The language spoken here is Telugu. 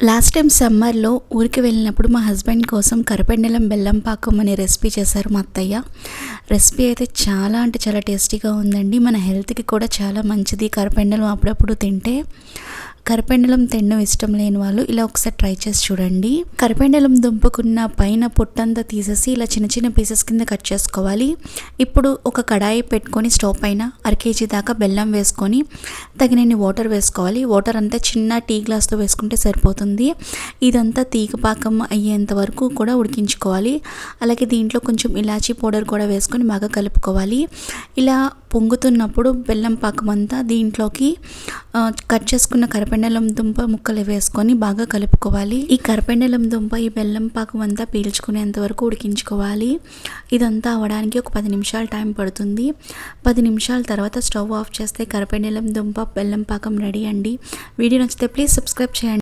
లాస్ట్ టైం సమ్మర్లో ఊరికి వెళ్ళినప్పుడు మా హస్బెండ్ కోసం కరపెండలం బెల్లం పాకం అనే రెసిపీ చేశారు మా అత్తయ్య. రెసిపీ అయితే చాలా అంటే చాలా టేస్టీగా ఉందండి. మన హెల్త్కి కూడా చాలా మంచిది. కరపెండలం అప్పుడప్పుడు తింటే కరపెండలం తినడం ఇష్టం లేని వాళ్ళు ఇలా ఒకసారి ట్రై చేసి చూడండి. కరపెండలం దుంపకున్న పైన పొట్టంతా తీసేసి ఇలా చిన్న చిన్న పీసెస్ కింద కట్ చేసుకోవాలి. ఇప్పుడు ఒక కడాయి పెట్టుకొని స్టవ్ పైన 1/2 kg దాకా బెల్లం వేసుకొని తగినన్ని వాటర్ వేసుకోవాలి. వాటర్ అంతా చిన్న టీ గ్లాస్తో వేసుకుంటే సరిపోతుంది. ఇదంతా తీగ పాకం అయ్యేంత వరకు కూడా ఉడికించుకోవాలి. అలాగే దీంట్లో కొంచెం ఇలాచీ పౌడర్ కూడా వేసుకొని బాగా కలుపుకోవాలి. ఇలా పొంగుతున్నప్పుడు బెల్లం పాకం అంతా దీంట్లోకి కట్ చేసుకున్న కరపెండలం దుంప ముక్కలు వేసుకొని బాగా కలుపుకోవాలి. ఈ కరపెండలం దుంప ఈ బెల్లం పాకం అంతా పీల్చుకునేంత వరకు ఉడికించుకోవాలి. ఇదంతా అవ్వడానికి ఒక 10 నిమిషాలు టైం పడుతుంది. 10 నిమిషాల తర్వాత స్టవ్ ఆఫ్ చేస్తే కరపెండలం దుంప బెల్లం పాకం రెడీ అండి. వీడియో నచ్చితే ప్లీజ్ సబ్స్క్రైబ్ చేయండి.